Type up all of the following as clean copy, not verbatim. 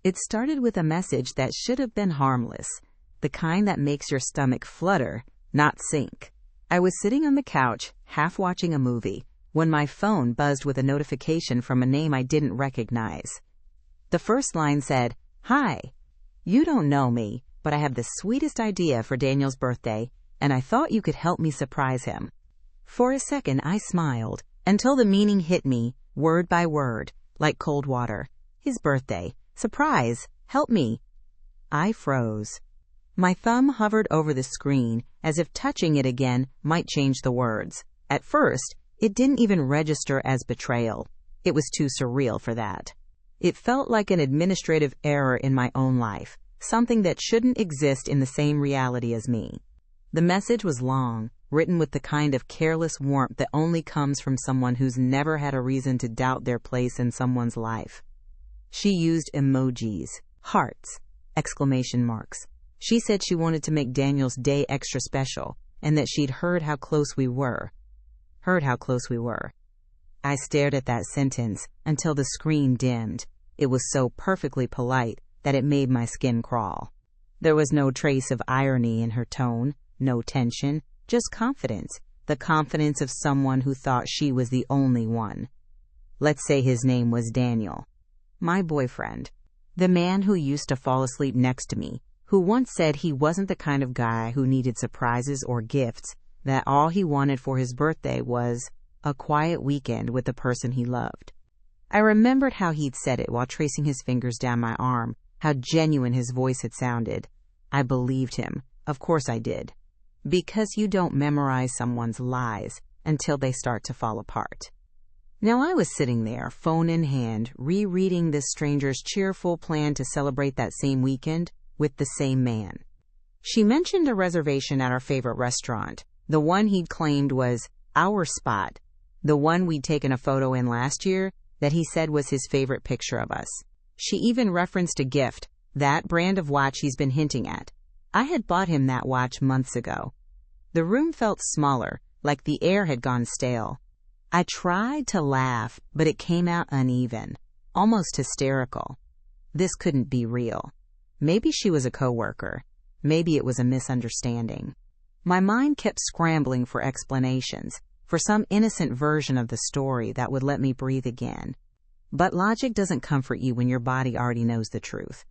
It started with a message that should have been harmless, the kind that makes your stomach flutter, not sink. I was sitting on the couch, half watching a movie, when my phone buzzed with a notification from a name I didn't recognize. The first line said, "Hi, you don't know me, but I have the sweetest idea for Daniel's birthday, and I thought you could help me surprise him." For a second, I smiled, until the meaning hit me, word by word, like cold water. His birthday. Surprise. Help me. I froze. My thumb hovered over the screen, as if touching it again might change the words. At first, it didn't even register as betrayal. It was too surreal for that. It felt like an administrative error in my own life, something that shouldn't exist in the same reality as me. The message was long, written with the kind of careless warmth that only comes from someone who's never had a reason to doubt their place in someone's life. She used emojis, hearts, exclamation marks. She said she wanted to make Daniel's day extra special, and that she'd heard how close we were. I stared at that sentence until the screen dimmed. It was so perfectly polite that it made my skin crawl. There was no trace of irony in her tone, no tension, just confidence, the confidence of someone who thought she was the only one. Let's say his name was Daniel. My boyfriend. The man who used to fall asleep next to me, who once said he wasn't the kind of guy who needed surprises or gifts, that all he wanted for his birthday was a quiet weekend with the person he loved. I remembered how he'd said it while tracing his fingers down my arm, how genuine his voice had sounded. I believed him. Of course I did. Because you don't memorize someone's lies until they start to fall apart. Now I was sitting there, phone in hand, rereading this stranger's cheerful plan to celebrate that same weekend with the same man. She mentioned a reservation at our favorite restaurant, the one he'd claimed was our spot, the one we'd taken a photo in last year that he said was his favorite picture of us. She even referenced a gift, that brand of watch he's been hinting at. I had bought him that watch months ago. The room felt smaller, like the air had gone stale. I tried to laugh, but it came out uneven, almost hysterical. This couldn't be real. Maybe she was a coworker. Maybe it was a misunderstanding. My mind kept scrambling for explanations, for some innocent version of the story that would let me breathe again. But logic doesn't comfort you when your body already knows the truth.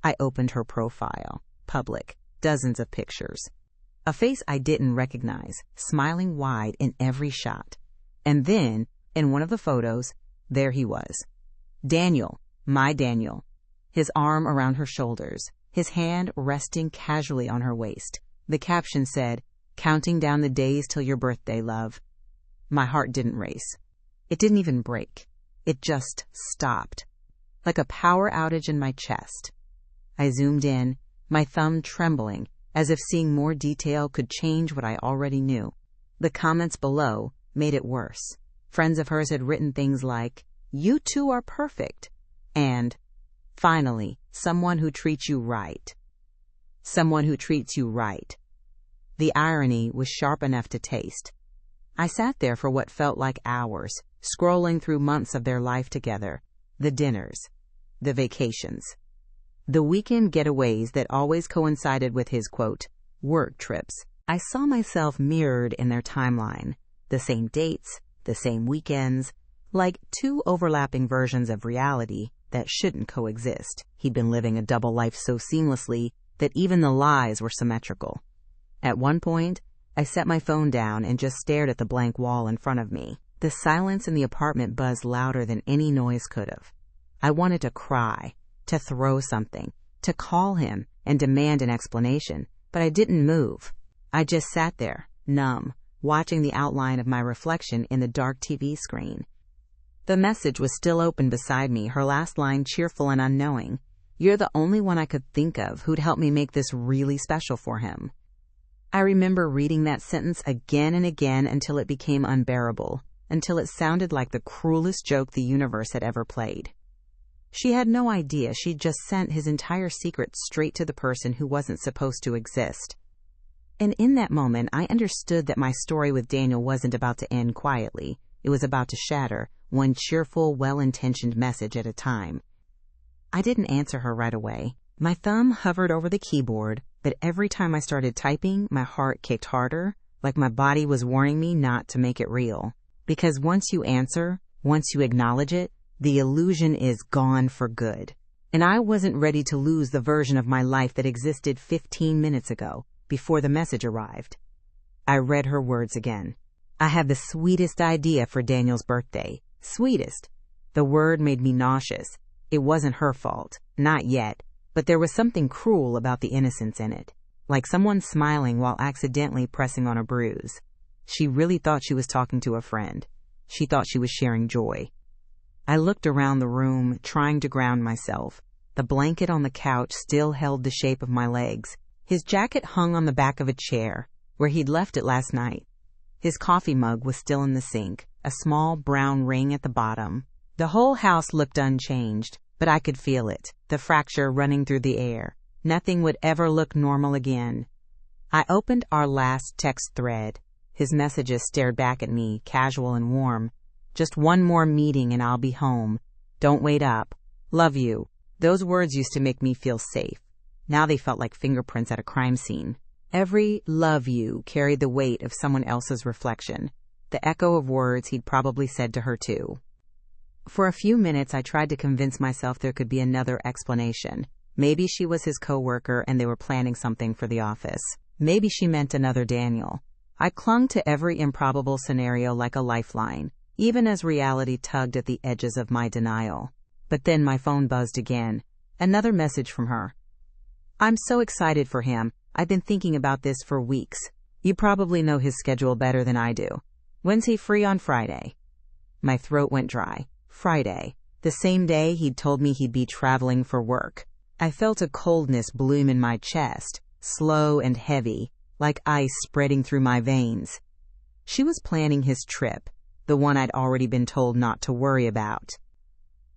I opened her profile. Public. Dozens of pictures. A face I didn't recognize, smiling wide in every shot. And then, in one of the photos, there he was. Daniel, my Daniel. His arm around her shoulders, his hand resting casually on her waist. The caption said, "Counting down the days till your birthday, love." My heart didn't race. It didn't even break. It just stopped. Like a power outage in my chest. I zoomed in, my thumb trembling, as if seeing more detail could change what I already knew. The comments below made it worse. Friends of hers had written things like, "You two are perfect," and, "Finally, someone who treats you right." Someone who treats you right. The irony was sharp enough to taste. I sat there for what felt like hours, scrolling through months of their life together, the dinners, the vacations, the weekend getaways that always coincided with his, quote, work trips. I saw myself mirrored in their timeline, the same dates, the same weekends, like two overlapping versions of reality that shouldn't coexist. He'd been living a double life so seamlessly that even the lies were symmetrical. At one point, I set my phone down and just stared at the blank wall in front of me. The silence in the apartment buzzed louder than any noise could have. I wanted to cry, to throw something, to call him and demand an explanation, but I didn't move. I just sat there, numb, watching the outline of my reflection in the dark TV screen. The message was still open beside me, her last line cheerful and unknowing. "You're the only one I could think of who'd help me make this really special for him." I remember reading that sentence again and again until it became unbearable, until it sounded like the cruelest joke the universe had ever played. She had no idea she'd just sent his entire secret straight to the person who wasn't supposed to exist. And in that moment, I understood that my story with Daniel wasn't about to end quietly. It was about to shatter, one cheerful, well-intentioned message at a time. I didn't answer her right away. My thumb hovered over the keyboard, but every time I started typing, my heart kicked harder, like my body was warning me not to make it real. Because once you answer, once you acknowledge it, the illusion is gone for good. And I wasn't ready to lose the version of my life that existed 15 minutes ago, before the message arrived. I read her words again. I have the sweetest idea for Daniel's birthday. Sweetest. The word made me nauseous. It wasn't her fault. Not yet. But there was something cruel about the innocence in it. Like someone smiling while accidentally pressing on a bruise. She really thought she was talking to a friend. She thought she was sharing joy. I looked around the room, trying to ground myself. The blanket on the couch still held the shape of my legs. His jacket hung on the back of a chair, where he'd left it last night. His coffee mug was still in the sink, a small brown ring at the bottom. The whole house looked unchanged, but I could feel it, the fracture running through the air. Nothing would ever look normal again. I opened our last text thread. His messages stared back at me, casual and warm. Just one more meeting and I'll be home. Don't wait up. Love you. Those words used to make me feel safe. Now they felt like fingerprints at a crime scene. Every love you carried the weight of someone else's reflection, the echo of words he'd probably said to her too. For a few minutes I tried to convince myself there could be another explanation. Maybe she was his coworker and they were planning something for the office. Maybe she meant another Daniel. I clung to every improbable scenario like a lifeline, even as reality tugged at the edges of my denial. But then my phone buzzed again. Another message from her. I'm so excited for him. I've been thinking about this for weeks. You probably know his schedule better than I do. When's he free on Friday? My throat went dry. Friday. The same day he'd told me he'd be traveling for work. I felt a coldness bloom in my chest, slow and heavy, like ice spreading through my veins. She was planning his trip, the one I'd already been told not to worry about.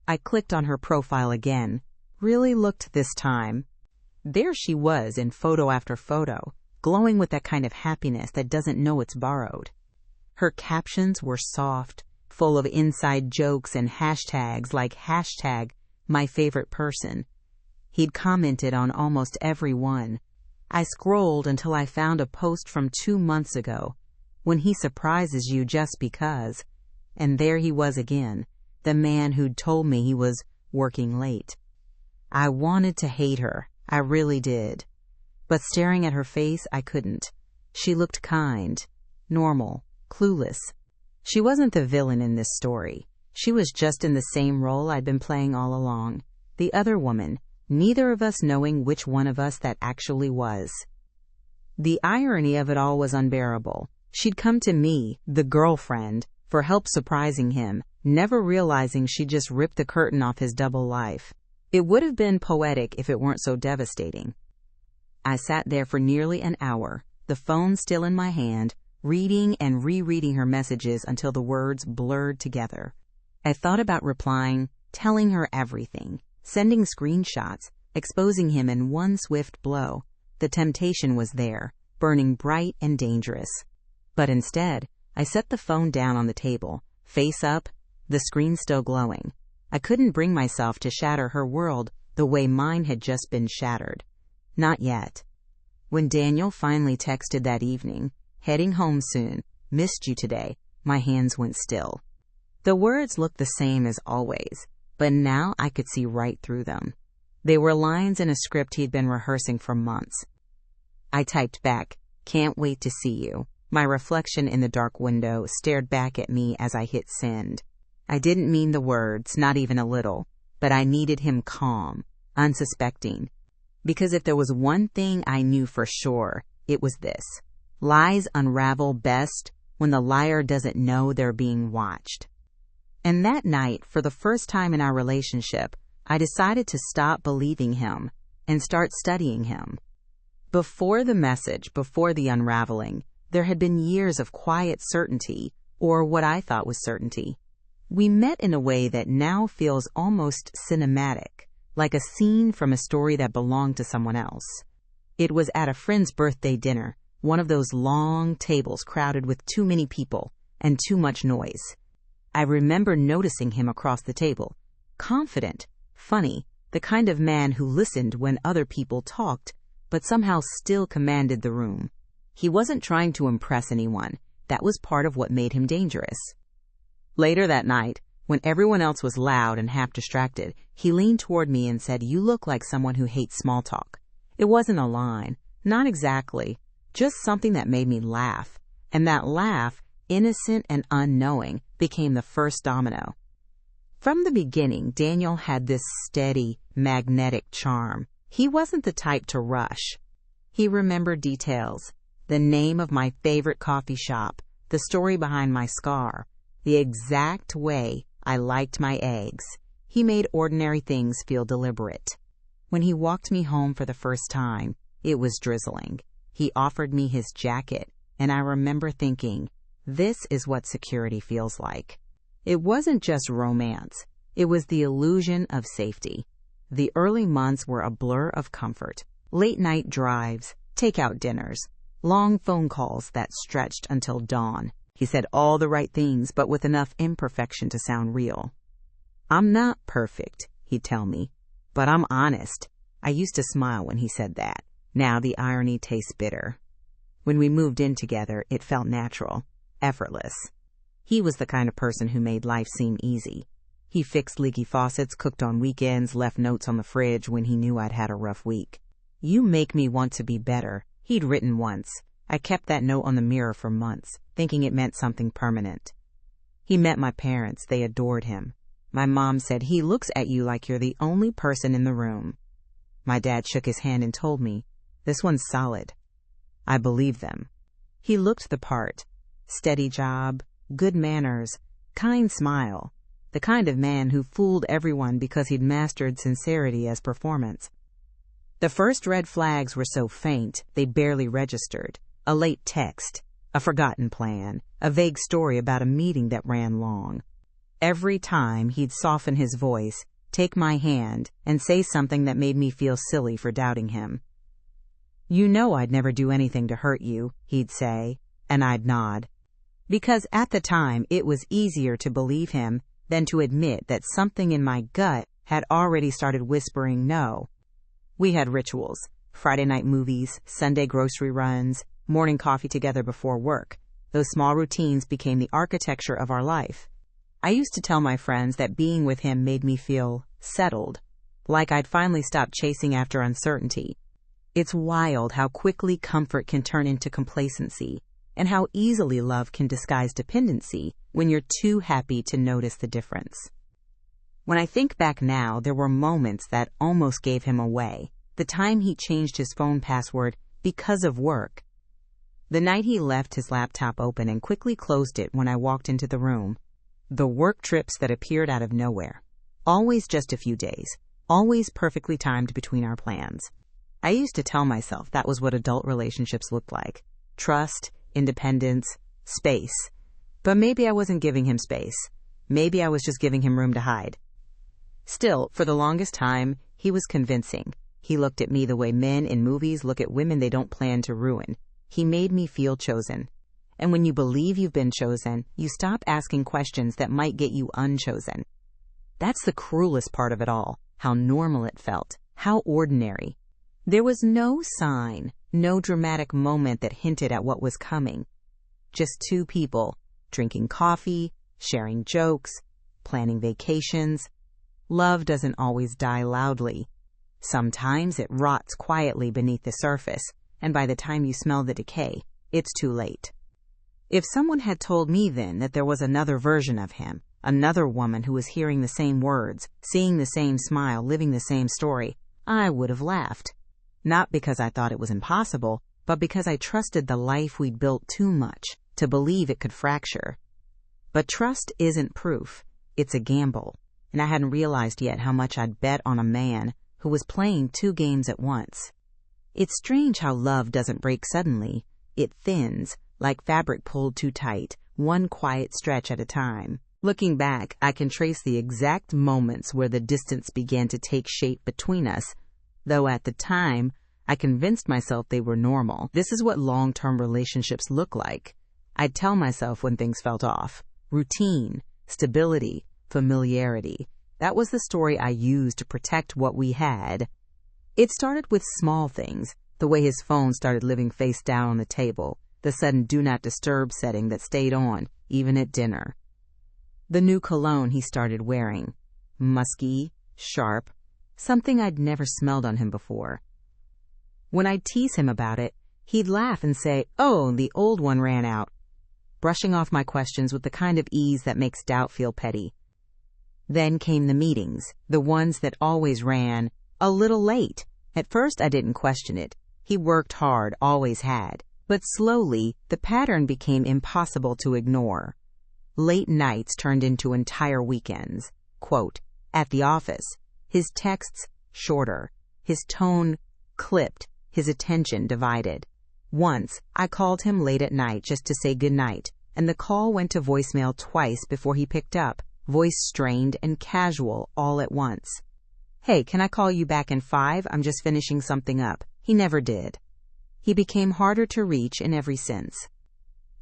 I clicked on her profile again, really looked this time. There she was in photo after photo, glowing with that kind of happiness that doesn't know it's borrowed. Her captions were soft, full of inside jokes and hashtags like hashtag my favorite person. He'd commented on almost every one. I scrolled until I found a post from 2 months ago, when he surprises you just because. And there he was again, the man who'd told me he was working late. I wanted to hate her. I really did. But staring at her face, I couldn't. She looked kind, normal, clueless. She wasn't the villain in this story. She was just in the same role I'd been playing all along. The other woman, neither of us knowing which one of us that actually was. The irony of it all was unbearable. She'd come to me, the girlfriend, for help surprising him, never realizing she'd just ripped the curtain off his double life. It would have been poetic if it weren't so devastating. I sat there for nearly an hour, the phone still in my hand, reading and rereading her messages until the words blurred together. I thought about replying, telling her everything, sending screenshots, exposing him in one swift blow. The temptation was there, burning bright and dangerous. But instead, I set the phone down on the table, face up, the screen still glowing. I couldn't bring myself to shatter her world the way mine had just been shattered. Not yet. When Daniel finally texted that evening, heading home soon, missed you today, my hands went still. The words looked the same as always, but now I could see right through them. They were lines in a script he'd been rehearsing for months. I typed back, "Can't wait to see you." My reflection in the dark window stared back at me as I hit send. I didn't mean the words, not even a little, but I needed him calm, unsuspecting. Because if there was one thing I knew for sure, it was this. Lies unravel best when the liar doesn't know they're being watched. And that night, for the first time in our relationship, I decided to stop believing him and start studying him. Before the message, before the unraveling, there had been years of quiet certainty, or what I thought was certainty. We met in a way that now feels almost cinematic, like a scene from a story that belonged to someone else. It was at a friend's birthday dinner, one of those long tables crowded with too many people and too much noise. I remember noticing him across the table, confident, funny, the kind of man who listened when other people talked, but somehow still commanded the room. He wasn't trying to impress anyone. That was part of what made him dangerous. Later that night, when everyone else was loud and half distracted, he leaned toward me and said, "You look like someone who hates small talk." It wasn't a line, not exactly, just something that made me laugh. And that laugh, innocent and unknowing, became the first domino. From the beginning, Daniel had this steady, magnetic charm. He wasn't the type to rush. He remembered details, the name of my favorite coffee shop, the story behind my scar, the exact way I liked my eggs. He made ordinary things feel deliberate. When he walked me home for the first time, it was drizzling. He offered me his jacket, and I remember thinking, this is what security feels like. It wasn't just romance. It was the illusion of safety. The early months were a blur of comfort. Late-night drives, takeout dinners, long phone calls that stretched until dawn. He said all the right things, but with enough imperfection to sound real. "I'm not perfect," he'd tell me, "but I'm honest." I used to smile when he said that. Now the irony tastes bitter. When we moved in together, it felt natural, effortless. He was the kind of person who made life seem easy. He fixed leaky faucets, cooked on weekends, left notes on the fridge when he knew I'd had a rough week. "You make me want to be better," he'd written once. I kept that note on the mirror for months, thinking it meant something permanent. He met my parents. They adored him. My mom said, "He looks at you like you're the only person in the room." My dad shook his hand and told me, "This one's solid." I believed them. He looked the part. Steady job, good manners, kind smile. The kind of man who fooled everyone because he'd mastered sincerity as performance. The first red flags were so faint, they barely registered. A late text, a forgotten plan, a vague story about a meeting that ran long. Every time he'd soften his voice, take my hand, and say something that made me feel silly for doubting him. "You know I'd never do anything to hurt you," he'd say, and I'd nod. Because at the time, it was easier to believe him than to admit that something in my gut had already started whispering no. We had rituals: Friday night movies, Sunday grocery runs, morning coffee together before work. Those small routines became the architecture of our life. I used to tell my friends that being with him made me feel settled, like I'd finally stopped chasing after uncertainty. It's wild how quickly comfort can turn into complacency, and how easily love can disguise dependency when you're too happy to notice the difference. When I think back now, there were moments that almost gave him away. The time he changed his phone password because of work. The night he left his laptop open and quickly closed it when I walked into the room. The work trips that appeared out of nowhere. Always just a few days. Always perfectly timed between our plans. I used to tell myself that was what adult relationships looked like. Trust, independence, space. But maybe I wasn't giving him space. Maybe I was just giving him room to hide. Still, for the longest time, he was convincing. He looked at me the way men in movies look at women they don't plan to ruin. He made me feel chosen. And when you believe you've been chosen, you stop asking questions that might get you unchosen. That's the cruelest part of it all, how normal it felt, how ordinary. There was no sign, no dramatic moment that hinted at what was coming. Just two people, drinking coffee, sharing jokes, planning vacations. Love doesn't always die loudly. Sometimes it rots quietly beneath the surface, and by the time you smell the decay, it's too late. If someone had told me then that there was another version of him, another woman who was hearing the same words, seeing the same smile, living the same story, I would have laughed. Not because I thought it was impossible, but because I trusted the life we'd built too much to believe it could fracture. But trust isn't proof. It's a gamble. And I hadn't realized yet how much I'd bet on a man who was playing two games at once. It's strange how love doesn't break suddenly. It thins, like fabric pulled too tight, one quiet stretch at a time. Looking back, I can trace the exact moments where the distance began to take shape between us, though at the time, I convinced myself they were normal. This is what long-term relationships look like. I'd tell myself when things felt off. Routine, stability, familiarity. That was the story I used to protect what we had. It started with small things, the way his phone started living face down on the table, the sudden do not disturb setting that stayed on, even at dinner. The new cologne he started wearing. Musky, sharp, something I'd never smelled on him before. When I'd tease him about it, he'd laugh and say, "Oh, the old one ran out," brushing off my questions with the kind of ease that makes doubt feel petty. Then came the meetings, the ones that always ran a little late. At first I didn't question it. He worked hard, always had. But slowly, the pattern became impossible to ignore. Late nights turned into entire weekends. Quote, at the office, his texts shorter, his tone clipped, his attention divided. Once, I called him late at night just to say goodnight, and the call went to voicemail twice before he picked up, voice strained and casual all at once. "Hey, can I call you back in 5? I'm just finishing something up." He never did. He became harder to reach in every sense.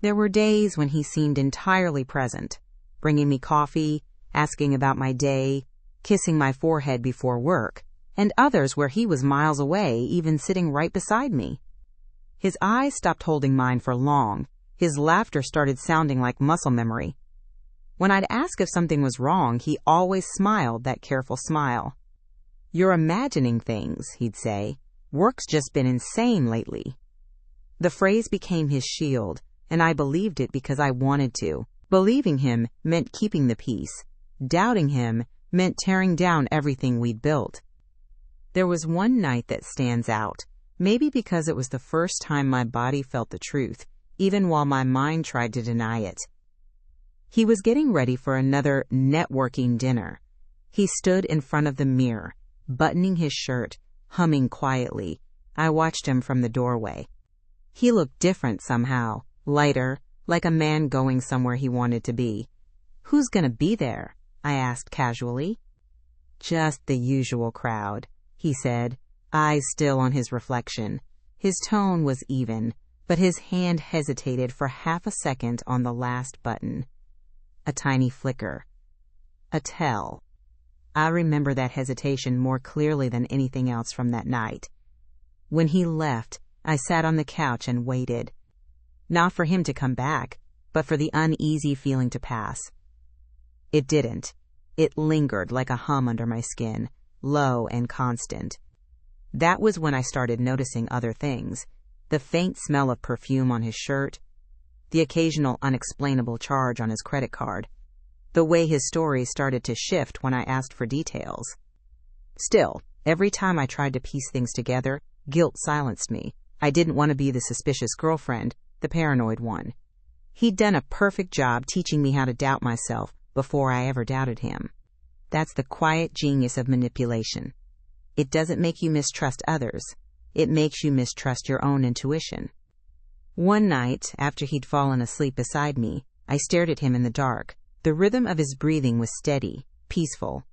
There were days when he seemed entirely present, bringing me coffee, asking about my day, kissing my forehead before work, and others where he was miles away, even sitting right beside me. His eyes stopped holding mine for long. His laughter started sounding like muscle memory. When I'd ask if something was wrong, he always smiled that careful smile. "You're imagining things," he'd say. "Work's just been insane lately." The phrase became his shield, and I believed it because I wanted to. Believing him meant keeping the peace. Doubting him meant tearing down everything we'd built. There was one night that stands out, maybe because it was the first time my body felt the truth, even while my mind tried to deny it. He was getting ready for another networking dinner. He stood in front of the mirror, buttoning his shirt, humming quietly. I watched him from the doorway. He looked different somehow, lighter, like a man going somewhere he wanted to be. "Who's gonna be there?" I asked casually. "Just the usual crowd," he said, eyes still on his reflection. His tone was even, but his hand hesitated for half a second on the last button. A tiny flicker. A tell. I remember that hesitation more clearly than anything else from that night. When he left, I sat on the couch and waited. Not for him to come back, but for the uneasy feeling to pass. It didn't. It lingered like a hum under my skin, low and constant. That was when I started noticing other things. The faint smell of perfume on his shirt, the occasional unexplainable charge on his credit card, the way his story started to shift when I asked for details. Still, every time I tried to piece things together, guilt silenced me. I didn't want to be the suspicious girlfriend, the paranoid one. He'd done a perfect job teaching me how to doubt myself before I ever doubted him. That's the quiet genius of manipulation. It doesn't make you mistrust others. It makes you mistrust your own intuition. One night, after he'd fallen asleep beside me, I stared at him in the dark. The rhythm of his breathing was steady, peaceful.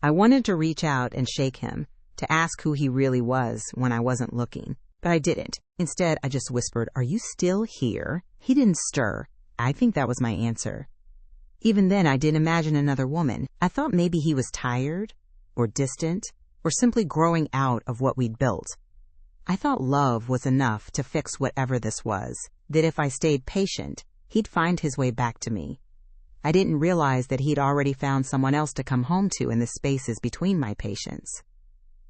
I wanted to reach out and shake him, to ask who he really was when I wasn't looking. But I didn't. Instead, I just whispered, "Are you still here?" He didn't stir. I think that was my answer. Even then, I didn't imagine another woman. I thought maybe he was tired, or distant, or simply growing out of what we'd built. I thought love was enough to fix whatever this was, that if I stayed patient, he'd find his way back to me. I didn't realize that he'd already found someone else to come home to in the spaces between my patience.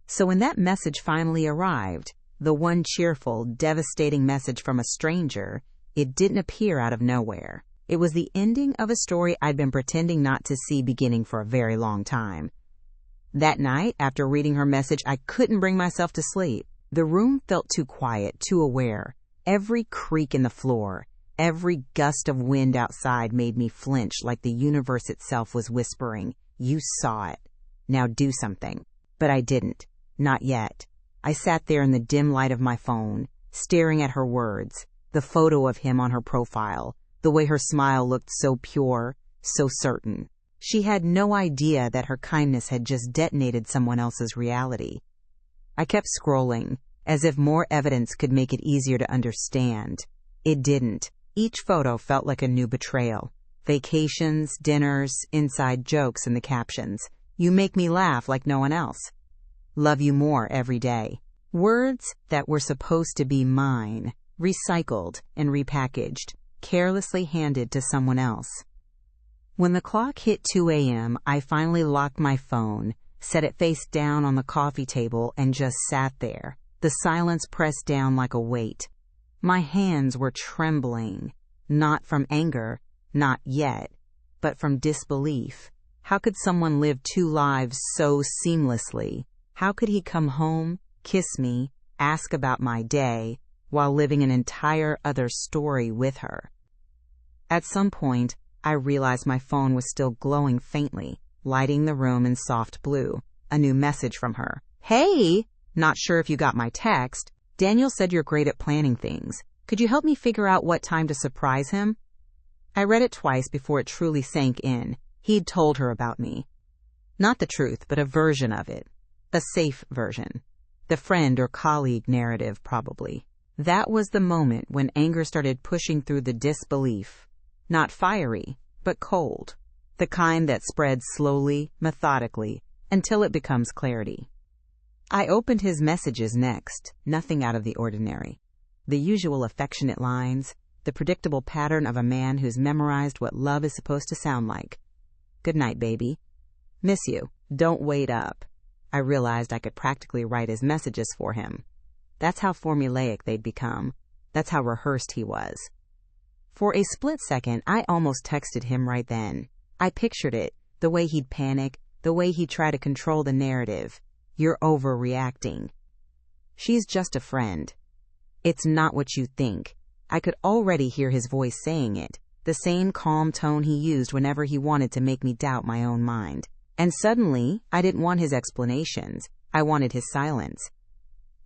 So when that message finally arrived, the one cheerful, devastating message from a stranger, it didn't appear out of nowhere. It was the ending of a story I'd been pretending not to see beginning for a very long time. That night, after reading her message, I couldn't bring myself to sleep. The room felt too quiet, too aware. Every creak in the floor, every gust of wind outside made me flinch like the universe itself was whispering, "You saw it. Now do something." But I didn't. Not yet. I sat there in the dim light of my phone, staring at her words, the photo of him on her profile, the way her smile looked so pure, so certain. She had no idea that her kindness had just detonated someone else's reality. I kept scrolling, as if more evidence could make it easier to understand. It didn't. Each photo felt like a new betrayal. Vacations, dinners, inside jokes in the captions. You make me laugh like no one else. Love you more every day. Words that were supposed to be mine, recycled and repackaged, carelessly handed to someone else. When the clock hit 2 a.m., I finally locked my phone, set it face down on the coffee table, and just sat there, the silence pressed down like a weight. My hands were trembling, not from anger, not yet, but from disbelief. How could someone live two lives so seamlessly? How could he come home, kiss me, ask about my day, while living an entire other story with her? At some point, I realized my phone was still glowing faintly, lighting the room in soft blue. A new message from her. Hey! Not sure if you got my text. Daniel said you're great at planning things. Could you help me figure out what time to surprise him? I read it twice before it truly sank in. He'd told her about me. Not the truth, but a version of it. A safe version. The friend or colleague narrative, probably. That was the moment when anger started pushing through the disbelief. Not fiery, but cold. The kind that spreads slowly, methodically, until it becomes clarity. I opened his messages next. Nothing out of the ordinary. The usual affectionate lines, the predictable pattern of a man who's memorized what love is supposed to sound like. Good night, baby. Miss you. Don't wait up. I realized I could practically write his messages for him. That's how formulaic they'd become. That's how rehearsed he was. For a split second, I almost texted him right then. I pictured it, the way he'd panic, the way he'd try to control the narrative. You're overreacting. She's just a friend. It's not what you think. I could already hear his voice saying it, the same calm tone he used whenever he wanted to make me doubt my own mind. And suddenly, I didn't want his explanations. I wanted his silence.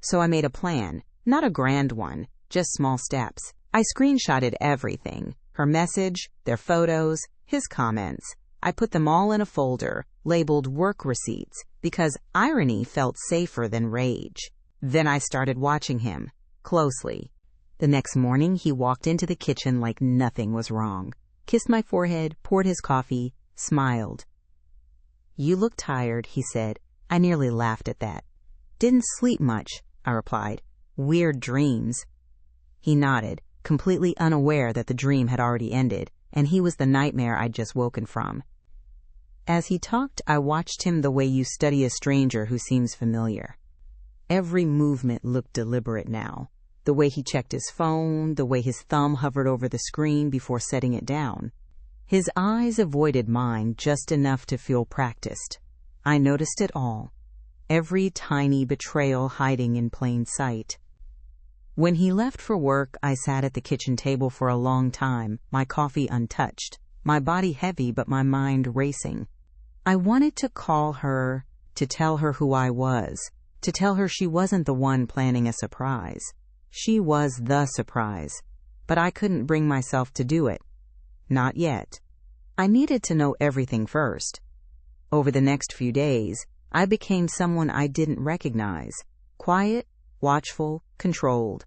So I made a plan, not a grand one, just small steps. I screenshotted everything, her message, their photos, his comments. I put them all in a folder, labeled work receipts, because irony felt safer than rage. Then I started watching him, closely. The next morning, he walked into the kitchen like nothing was wrong, kissed my forehead, poured his coffee, smiled. You look tired, he said. I nearly laughed at that. Didn't sleep much, I replied. Weird dreams. He nodded, completely unaware that the dream had already ended, and he was the nightmare I'd just woken from. As he talked, I watched him the way you study a stranger who seems familiar. Every movement looked deliberate now. The way he checked his phone, the way his thumb hovered over the screen before setting it down. His eyes avoided mine just enough to feel practiced. I noticed it all. Every tiny betrayal hiding in plain sight. When he left for work, I sat at the kitchen table for a long time, my coffee untouched, my body heavy but my mind racing. I wanted to call her, to tell her who I was, to tell her she wasn't the one planning a surprise. She was the surprise, but I couldn't bring myself to do it. Not yet. I needed to know everything first. Over the next few days, I became someone I didn't recognize. Quiet, watchful, controlled.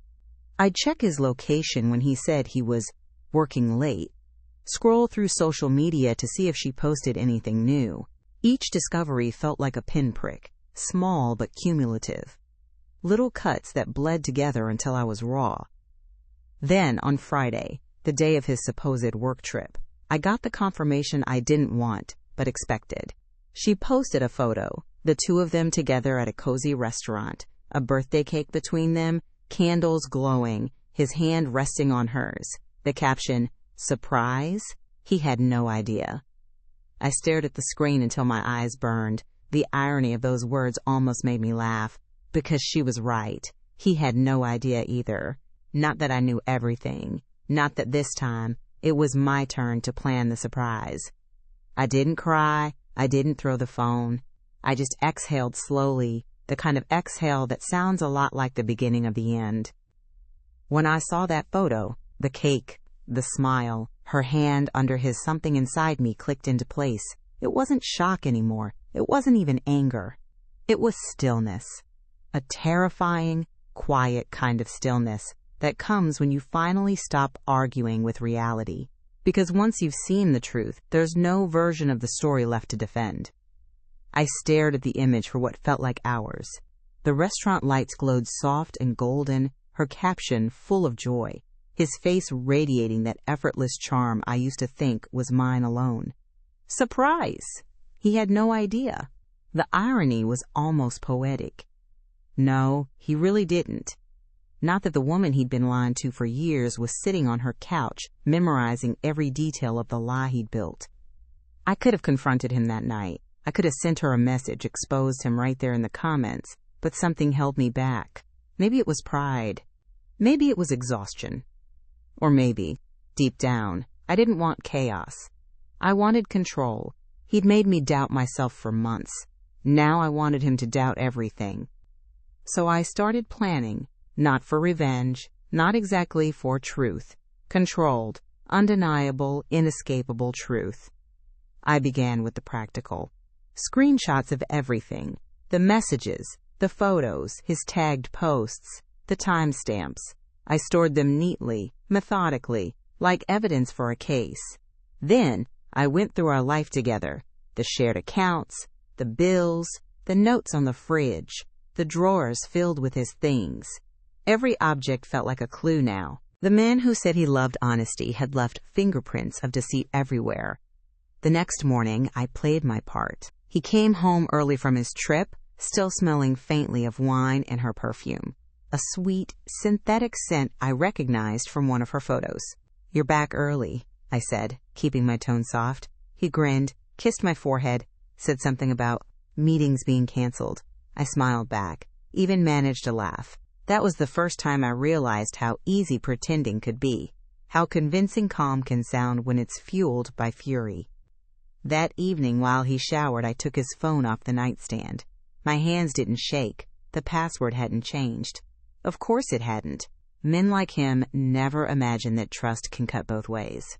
I'd check his location when he said he was working late. Scroll through social media to see if she posted anything new. Each discovery felt like a pinprick, small but cumulative. Little cuts that bled together until I was raw. Then, on Friday, the day of his supposed work trip, I got the confirmation I didn't want, but expected. She posted a photo, the two of them together at a cozy restaurant, a birthday cake between them, candles glowing, his hand resting on hers. The caption, "Surprise?" He had no idea. I stared at the screen until my eyes burned. The irony of those words almost made me laugh. Because she was right. He had no idea either. Not that I knew everything. Not that this time, it was my turn to plan the surprise. I didn't cry. I didn't throw the phone. I just exhaled slowly, the kind of exhale that sounds a lot like the beginning of the end. When I saw that photo, the cake, the smile, her hand under his, something inside me clicked into place. It wasn't shock anymore. It wasn't even anger. It was stillness. A terrifying, quiet kind of stillness that comes when you finally stop arguing with reality. Because once you've seen the truth, there's no version of the story left to defend. I stared at the image for what felt like hours. The restaurant lights glowed soft and golden, her caption full of joy, his face radiating that effortless charm I used to think was mine alone. Surprise! He had no idea. The irony was almost poetic. No, he really didn't. Not that the woman he'd been lying to for years was sitting on her couch, memorizing every detail of the lie he'd built. I could have confronted him that night. I could have sent her a message, exposed him right there in the comments, but something held me back. Maybe it was pride. Maybe it was exhaustion. Or maybe, deep down, I didn't want chaos. I wanted control. He'd made me doubt myself for months. Now I wanted him to doubt everything. So I started planning, not for revenge, not exactly for truth. Controlled, undeniable, inescapable truth. I began with the practical. Screenshots of everything. The messages, the photos, his tagged posts, the timestamps. I stored them neatly, methodically, like evidence for a case. Then I went through our life together, the shared accounts, the bills, the notes on the fridge, the drawers filled with his things. Every object felt like a clue now. The man who said he loved honesty had left fingerprints of deceit everywhere. The next morning, I played my part. He came home early from his trip, still smelling faintly of wine and her perfume. A sweet, synthetic scent I recognized from one of her photos. "You're back early," I said, keeping my tone soft. He grinned, kissed my forehead, said something about meetings being canceled. I smiled back, even managed to laugh. That was the first time I realized how easy pretending could be, how convincing calm can sound when it's fueled by fury. That evening while he showered, I took his phone off the nightstand. My hands didn't shake. The password hadn't changed. Of course it hadn't. Men like him never imagine that trust can cut both ways.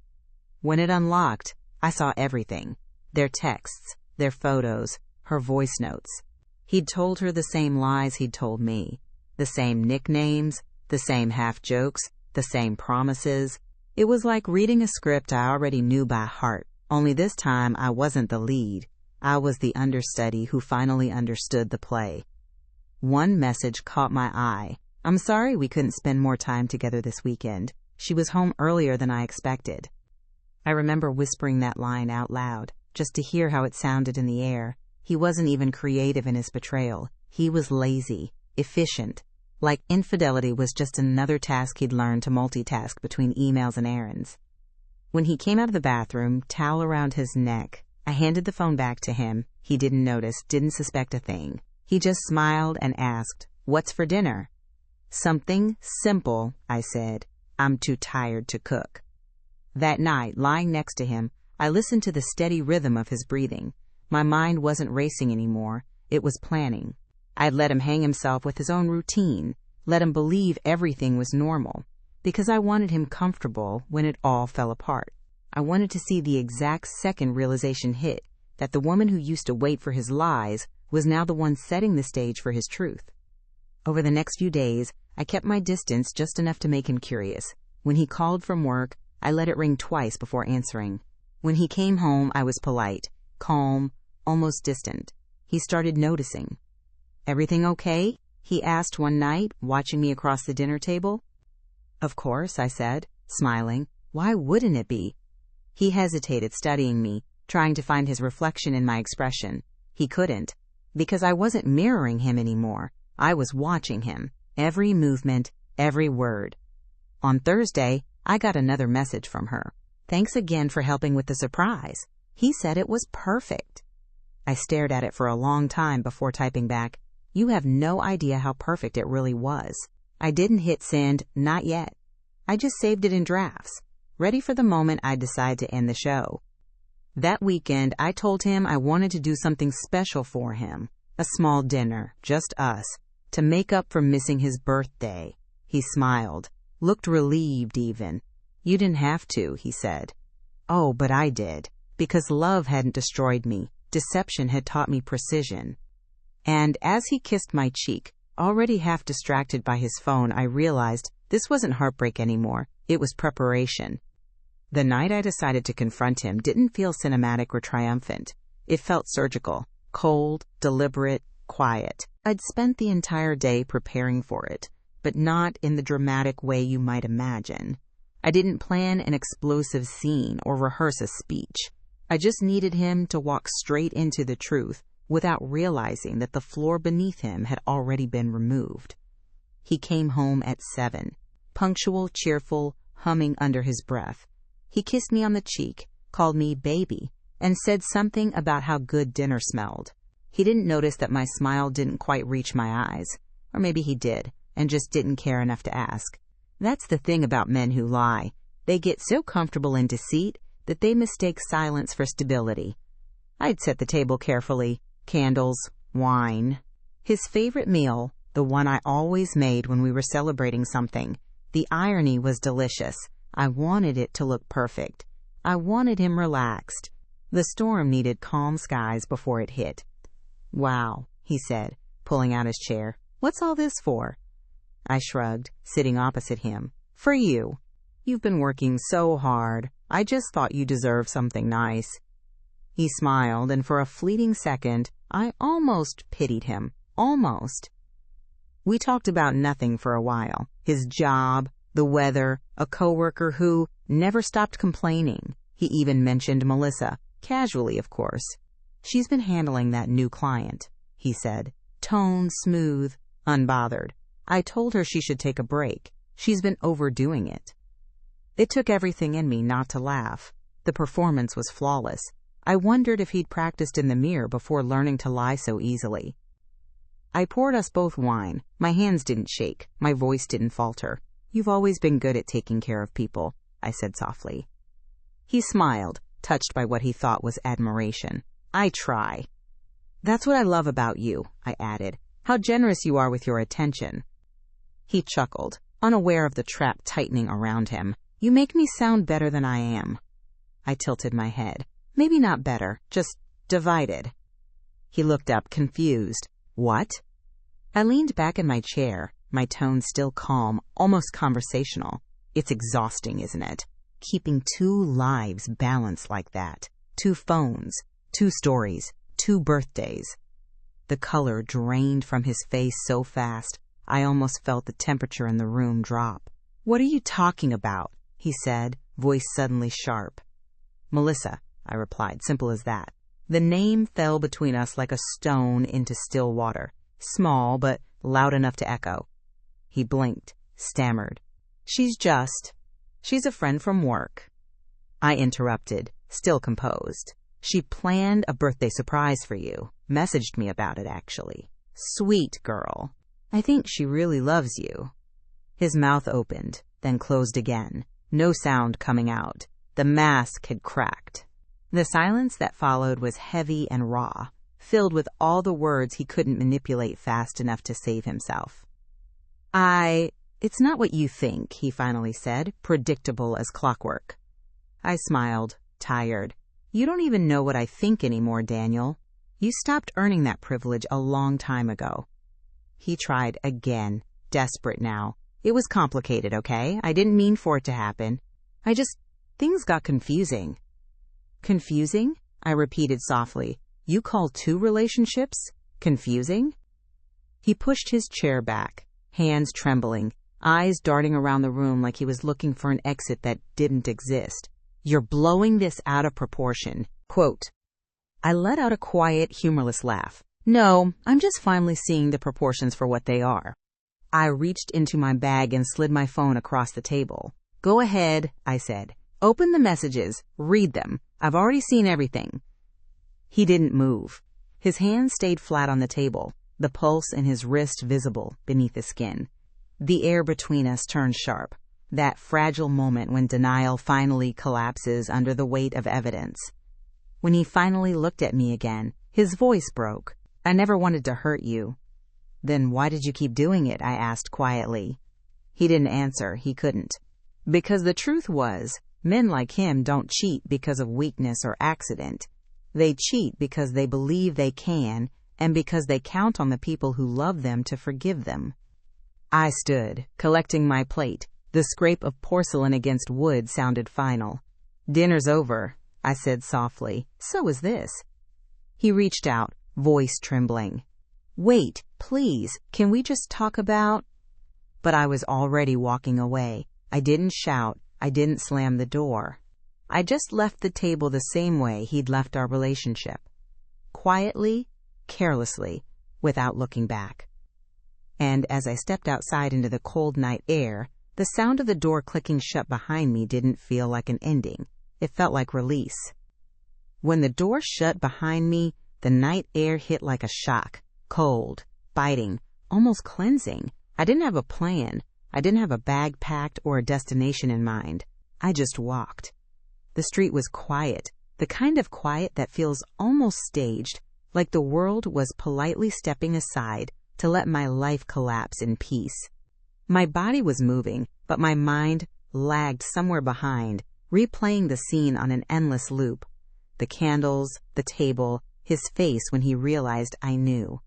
When it unlocked, I saw everything. Their texts, their photos, her voice notes. He'd told her the same lies he'd told me. The same nicknames, the same half-jokes, the same promises. It was like reading a script I already knew by heart, only this time I wasn't the lead. I was the understudy who finally understood the play. One message caught my eye. "I'm sorry we couldn't spend more time together this weekend. She was home earlier than I expected." I remember whispering that line out loud, just to hear how it sounded in the air. He wasn't even creative in his betrayal. He was lazy, efficient. Like infidelity was just another task he'd learned to multitask between emails and errands. When he came out of the bathroom, towel around his neck, I handed the phone back to him. He didn't notice, didn't suspect a thing. He just smiled and asked, "What's for dinner?" "Something simple," I said. "I'm too tired to cook." That night, lying next to him, I listened to the steady rhythm of his breathing. My mind wasn't racing anymore. It was planning. I'd let him hang himself with his own routine, let him believe everything was normal, because I wanted him comfortable when it all fell apart. I wanted to see the exact second realization hit, that the woman who used to wait for his lies was now the one setting the stage for his truth. Over the next few days, I kept my distance just enough to make him curious. When he called from work, I let it ring twice before answering. When he came home, I was polite, calm, almost distant. He started noticing. "Everything okay?" he asked one night, watching me across the dinner table. "Of course," I said, smiling. "Why wouldn't it be?" He hesitated, studying me, trying to find his reflection in my expression. He couldn't, because I wasn't mirroring him anymore. I was watching him, every movement, every word. On Thursday, I got another message from her. "Thanks again for helping with the surprise. He said it was perfect." I stared at it for a long time before typing back, "You have no idea how perfect it really was." I didn't hit send, not yet. I just saved it in drafts, ready for the moment I'd decide to end the show. That weekend, I told him I wanted to do something special for him. A small dinner, just us, to make up for missing his birthday. He smiled, looked relieved even. "You didn't have to," he said. "Oh, but I did, because love hadn't destroyed me. Deception had taught me precision." And as he kissed my cheek, already half distracted by his phone, I realized this wasn't heartbreak anymore. It was preparation. The night I decided to confront him didn't feel cinematic or triumphant. It felt surgical, Cold, deliberate, quiet. I'd spent the entire day preparing for it, but not in the dramatic way you might imagine. I didn't plan an explosive scene or rehearse a speech. I just needed him to walk straight into the truth without realizing that the floor beneath him had already been removed. He came home at 7, punctual, cheerful, humming under his breath. He kissed me on the cheek, called me baby, and said something about how good dinner smelled. He didn't notice that my smile didn't quite reach my eyes. Or maybe he did, and just didn't care enough to ask. That's the thing about men who lie. They get so comfortable in deceit that they mistake silence for stability. I'd set the table carefully. Candles, wine. His favorite meal, the one I always made when we were celebrating something. The irony was delicious. I wanted it to look perfect. I wanted him relaxed. The storm needed calm skies before it hit. "Wow," he said, pulling out his chair. "What's all this for?" I shrugged, sitting opposite him. "For you. You've been working so hard. I just thought you deserved something nice." He smiled, and for a fleeting second, I almost pitied him. Almost. We talked about nothing for a while. His job, the weather, a coworker who never stopped complaining. He even mentioned Melissa, casually, of course. "She's been handling that new client," he said. Tone smooth, unbothered. I told her she should take a break. She's been overdoing it. It took everything in me not to laugh. The performance was flawless. I wondered if he'd practiced in the mirror before learning to lie so easily. I poured us both wine. My hands didn't shake. My voice didn't falter. "You've always been good at taking care of people," I said softly. He smiled, touched by what he thought was admiration. "I try." "That's what I love about you," I added. "How generous you are with your attention." He chuckled, unaware of the trap tightening around him. "You make me sound better than I am." I tilted my head. "Maybe not better, just divided." He looked up, confused. "What?" I leaned back in my chair, my tone still calm, almost conversational. "It's exhausting, isn't it? Keeping 2 lives balanced like that. 2 phones, 2 stories, 2 birthdays." The color drained from his face so fast, I almost felt the temperature in the room drop. "What are you talking about?" he said, voice suddenly sharp. "Melissa," I replied, simple as that. The name fell between us like a stone into still water, small but loud enough to echo. He blinked, stammered. She's a friend from work." I interrupted, still composed. "She planned a birthday surprise for you. Messaged me about it, actually. Sweet girl. I think she really loves you." His mouth opened, then closed again. No sound coming out. The mask had cracked. The silence that followed was heavy and raw, filled with all the words he couldn't manipulate fast enough to save himself. It's not what you think," he finally said, predictable as clockwork. I smiled, tired. "You don't even know what I think anymore, Daniel. You stopped earning that privilege a long time ago." He tried again, desperate now. "It was complicated, okay? I didn't mean for it to happen. Things got confusing." "Confusing?" I repeated softly. "You call 2 relationships confusing?" He pushed his chair back, hands trembling, eyes darting around the room like he was looking for an exit that didn't exist. "You're blowing this out of proportion." Quote. I let out a quiet, humorless laugh. "No, I'm just finally seeing the proportions for what they are." I reached into my bag and slid my phone across the table. "Go ahead," I said. "Open the messages. Read them. I've already seen everything." He didn't move. His hand stayed flat on the table, the pulse in his wrist visible beneath the skin. The air between us turned sharp, that fragile moment when denial finally collapses under the weight of evidence. When he finally looked at me again, his voice broke. "I never wanted to hurt you." "Then why did you keep doing it?" I asked quietly. He didn't answer. He couldn't. Because the truth was, men like him don't cheat because of weakness or accident. They cheat because they believe they can, and because they count on the people who love them to forgive them. I stood, collecting my plate. The scrape of porcelain against wood sounded final. "Dinner's over," I said softly. "So is this." He reached out, voice trembling. "Wait, please, can we just talk about—" But I was already walking away. I didn't shout. I didn't slam the door. I just left the table the same way he'd left our relationship. Quietly, carelessly, without looking back. And as I stepped outside into the cold night air, the sound of the door clicking shut behind me didn't feel like an ending. It felt like release. When the door shut behind me, the night air hit like a shock. Cold, biting, almost cleansing. I didn't have a plan. I didn't have a bag packed or a destination in mind. I just walked. The street was quiet, the kind of quiet that feels almost staged, like the world was politely stepping aside to let my life collapse in peace. My body was moving, but my mind lagged somewhere behind, replaying the scene on an endless loop. The candles, the table, his face when he realized I knew.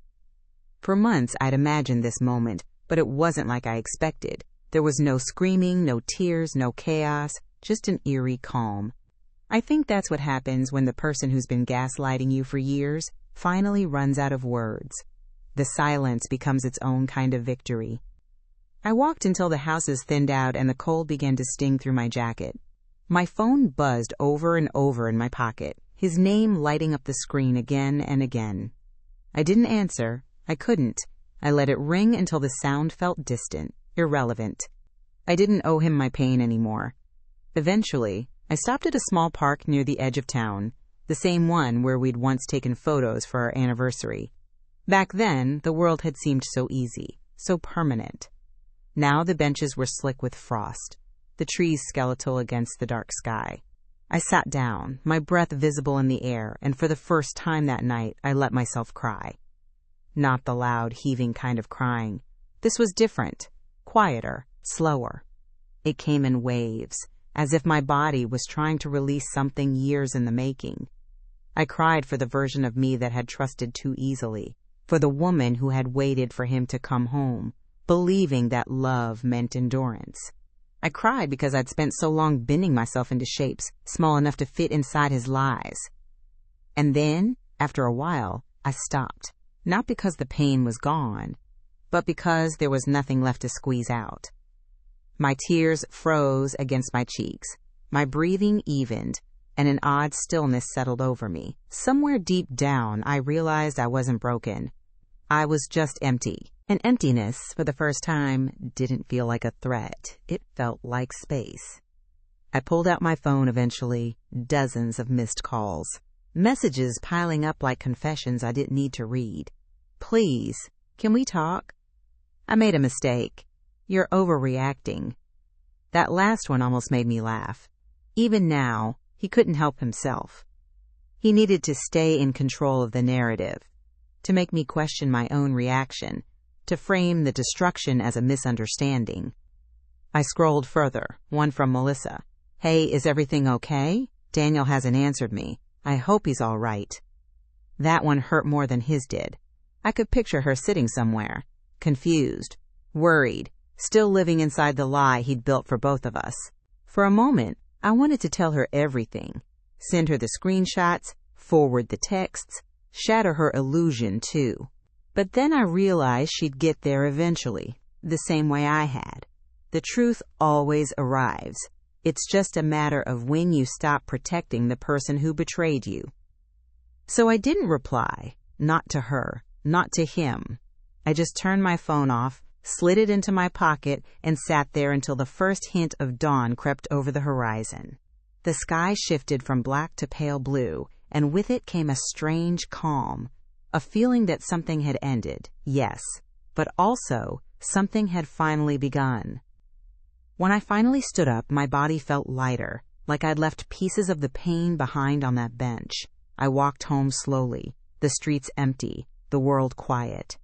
For months I'd imagined this moment, but it wasn't like I expected. There was no screaming, no tears, no chaos, just an eerie calm. I think that's what happens when the person who's been gaslighting you for years finally runs out of words. The silence becomes its own kind of victory. I walked until the houses thinned out and the cold began to sting through my jacket. My phone buzzed over and over in my pocket, his name lighting up the screen again and again. I didn't answer. I couldn't. I let it ring until the sound felt distant, irrelevant. I didn't owe him my pain anymore. Eventually, I stopped at a small park near the edge of town, the same one where we'd once taken photos for our anniversary. Back then, the world had seemed so easy, so permanent. Now the benches were slick with frost, the trees skeletal against the dark sky. I sat down, my breath visible in the air, and for the first time that night, I let myself cry. Not the loud, heaving kind of crying. This was different, quieter, slower. It came in waves, as if my body was trying to release something years in the making. I cried for the version of me that had trusted too easily, for the woman who had waited for him to come home, believing that love meant endurance. I cried because I'd spent so long bending myself into shapes small enough to fit inside his lies. And then, after a while, I stopped. Not because the pain was gone, but because there was nothing left to squeeze out. My tears froze against my cheeks. My breathing evened, and an odd stillness settled over me. Somewhere deep down, I realized I wasn't broken. I was just empty. And emptiness, for the first time, didn't feel like a threat. It felt like space. I pulled out my phone eventually, dozens of missed calls. Messages piling up like confessions I didn't need to read. "Please, can we talk? I made a mistake. You're overreacting." That last one almost made me laugh. Even now, he couldn't help himself. He needed to stay in control of the narrative, to make me question my own reaction, to frame the destruction as a misunderstanding. I scrolled further, one from Melissa. "Hey, is everything okay? Daniel hasn't answered me. I hope he's all right." That one hurt more than his did. I could picture her sitting somewhere, confused, worried, still living inside the lie he'd built for both of us. For a moment, I wanted to tell her everything, send her the screenshots, forward the texts, shatter her illusion too. But then I realized she'd get there eventually, the same way I had. The truth always arrives. It's just a matter of when you stop protecting the person who betrayed you. So I didn't reply, not to her, not to him. I just turned my phone off, slid it into my pocket, and sat there until the first hint of dawn crept over the horizon. The sky shifted from black to pale blue, and with it came a strange calm, a feeling that something had ended, yes, but also something had finally begun. When I finally stood up, my body felt lighter, like I'd left pieces of the pain behind on that bench. I walked home slowly, the streets empty, the world quiet.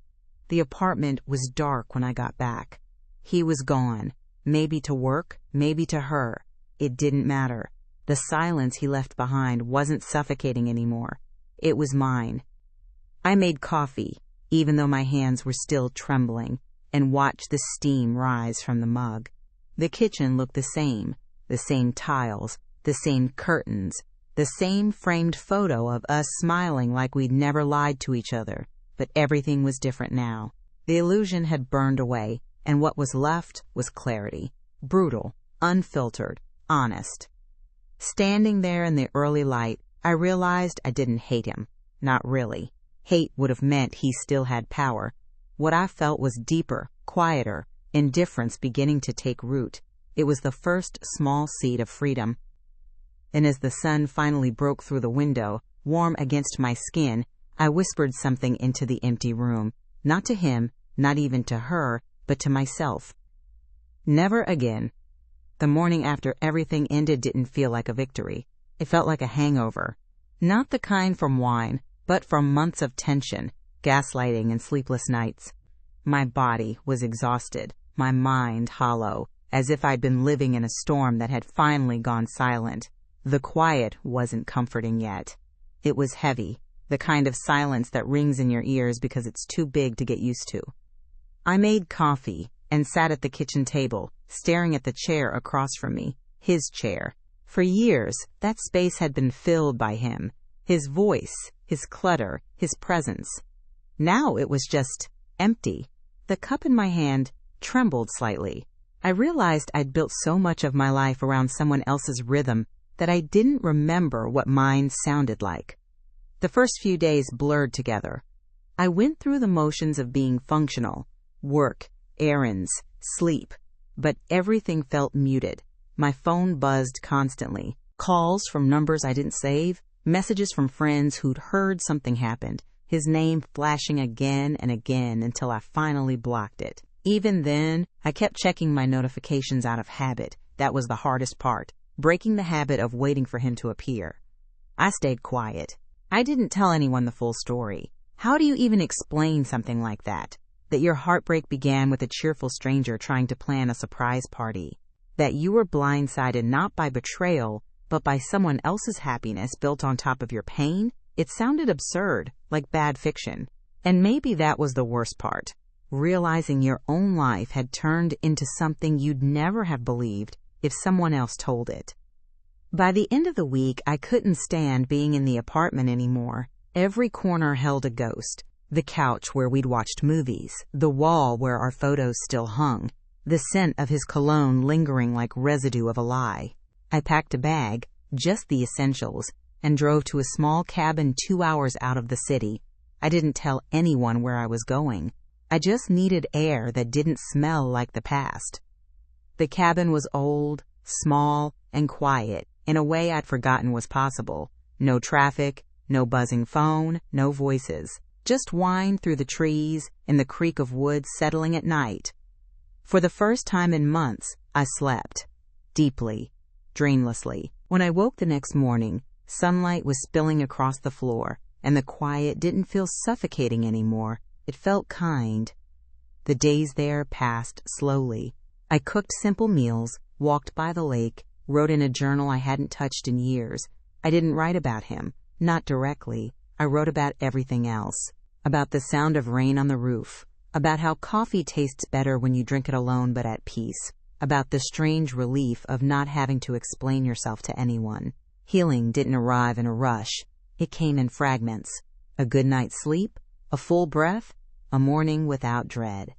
The apartment was dark when I got back. He was gone, maybe to work, maybe to her. It didn't matter. The silence he left behind wasn't suffocating anymore. It was mine. I made coffee, even though my hands were still trembling, and watched the steam rise from the mug. The kitchen looked the same tiles, the same curtains, The same framed photo of us smiling like we'd never lied to each other. But everything was different now. The illusion had burned away, and what was left was clarity. Brutal, unfiltered, honest. Standing there in the early light, I realized I didn't hate him. Not really. Hate would have meant he still had power. What I felt was deeper, quieter, indifference beginning to take root. It was the first small seed of freedom. And as the sun finally broke through the window, warm against my skin, I whispered something into the empty room. Not to him, not even to her, but to myself. Never again. The morning after everything ended didn't feel like a victory. It felt like a hangover. Not the kind from wine, but from months of tension, gaslighting, and sleepless nights. My body was exhausted, my mind hollow, as if I'd been living in a storm that had finally gone silent. The quiet wasn't comforting yet. It was heavy, the kind of silence that rings in your ears because it's too big to get used to. I made coffee and sat at the kitchen table, staring at the chair across from me, his chair. For years, that space had been filled by him, his voice, his clutter, his presence. Now it was just empty. The cup in my hand trembled slightly. I realized I'd built so much of my life around someone else's rhythm that I didn't remember what mine sounded like. The first few days blurred together. I went through the motions of being functional, work, errands, sleep, but everything felt muted. My phone buzzed constantly. Calls from numbers I didn't save, messages from friends who'd heard something happened, his name flashing again and again until I finally blocked it. Even then, I kept checking my notifications out of habit. That was the hardest part, breaking the habit of waiting for him to appear. I stayed quiet. I didn't tell anyone the full story. How do you even explain something like that? That your heartbreak began with a cheerful stranger trying to plan a surprise party. That you were blindsided not by betrayal, but by someone else's happiness built on top of your pain? It sounded absurd, like bad fiction. And maybe that was the worst part. Realizing your own life had turned into something you'd never have believed if someone else told it. By the end of the week, I couldn't stand being in the apartment anymore. Every corner held a ghost. The couch where we'd watched movies, the wall where our photos still hung, the scent of his cologne lingering like residue of a lie. I packed a bag, just the essentials, and drove to a small cabin 2 hours out of the city. I didn't tell anyone where I was going. I just needed air that didn't smell like the past. The cabin was old, small, and quiet in a way I'd forgotten was possible. No traffic, no buzzing phone, no voices. Just wind through the trees and the creak of wood settling at night. For the first time in months, I slept. Deeply, dreamlessly. When I woke the next morning, sunlight was spilling across the floor, and the quiet didn't feel suffocating anymore. It felt kind. The days there passed slowly. I cooked simple meals, walked by the lake, wrote in a journal I hadn't touched in years. I didn't write about him, not directly. I wrote about everything else. About the sound of rain on the roof. About how coffee tastes better when you drink it alone but at peace. About the strange relief of not having to explain yourself to anyone. Healing didn't arrive in a rush. It came in fragments. A good night's sleep, a full breath, a morning without dread.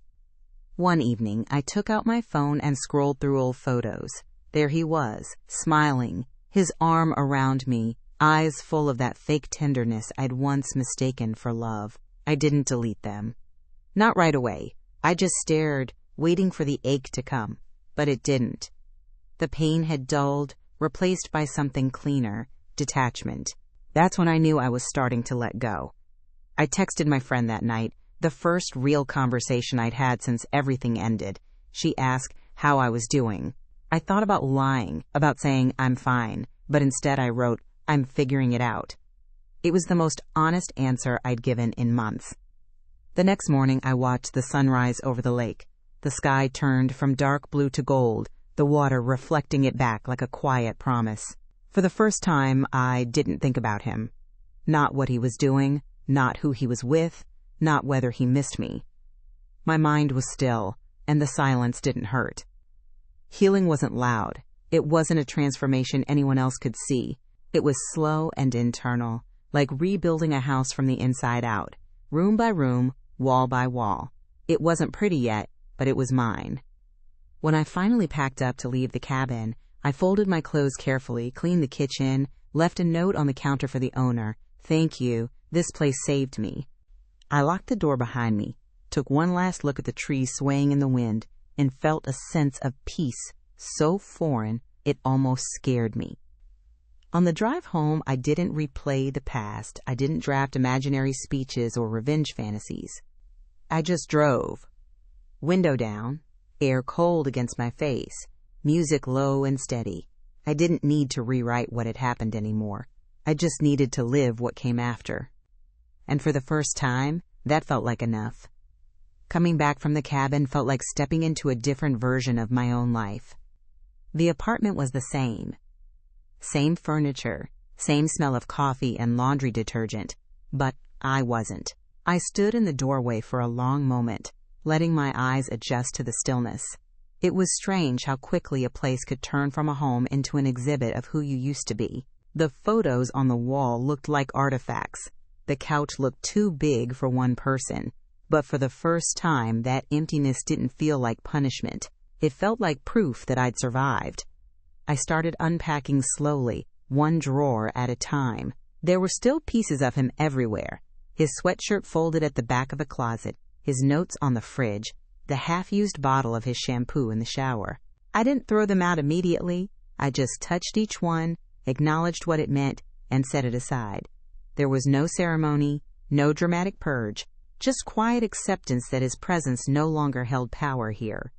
One evening, I took out my phone and scrolled through old photos. There he was, smiling, his arm around me, eyes full of that fake tenderness I'd once mistaken for love. I didn't delete them. Not right away. I just stared, waiting for the ache to come. But it didn't. The pain had dulled, replaced by something cleaner, detachment. That's when I knew I was starting to let go. I texted my friend that night, the first real conversation I'd had since everything ended. She asked how I was doing. I thought about lying, about saying I'm fine, but instead I wrote, I'm figuring it out. It was the most honest answer I'd given in months. The next morning I watched the sunrise over the lake. The sky turned from dark blue to gold, the water reflecting it back like a quiet promise. For the first time, I didn't think about him. Not what he was doing, not who he was with, not whether he missed me. My mind was still, and the silence didn't hurt. Healing wasn't loud. It wasn't a transformation anyone else could see. It was slow and internal, like rebuilding a house from the inside out, room by room, wall by wall. It wasn't pretty yet, but it was mine. When I finally packed up to leave the cabin, I folded my clothes carefully, cleaned the kitchen, left a note on the counter for the owner. "Thank you, this place saved me." I locked the door behind me, took one last look at the trees swaying in the wind, and felt a sense of peace so foreign it almost scared me. On the drive home, I didn't replay the past. I didn't draft imaginary speeches or revenge fantasies. I just drove. Window down, air cold against my face, music low and steady. I didn't need to rewrite what had happened anymore. I just needed to live what came after. And for the first time, that felt like enough. Coming back from the cabin felt like stepping into a different version of my own life. The apartment was the same. Same furniture, same smell of coffee and laundry detergent, but I wasn't. I stood in the doorway for a long moment, letting my eyes adjust to the stillness. It was strange how quickly a place could turn from a home into an exhibit of who you used to be. The photos on the wall looked like artifacts. The couch looked too big for one person, but for the first time, that emptiness didn't feel like punishment. It felt like proof that I'd survived. I started unpacking slowly, one drawer at a time. There were still pieces of him everywhere. His sweatshirt folded at the back of a closet, his notes on the fridge, the half-used bottle of his shampoo in the shower. I didn't throw them out immediately. I just touched each one, acknowledged what it meant, and set it aside. There was no ceremony, no dramatic purge, just quiet acceptance that his presence no longer held power here.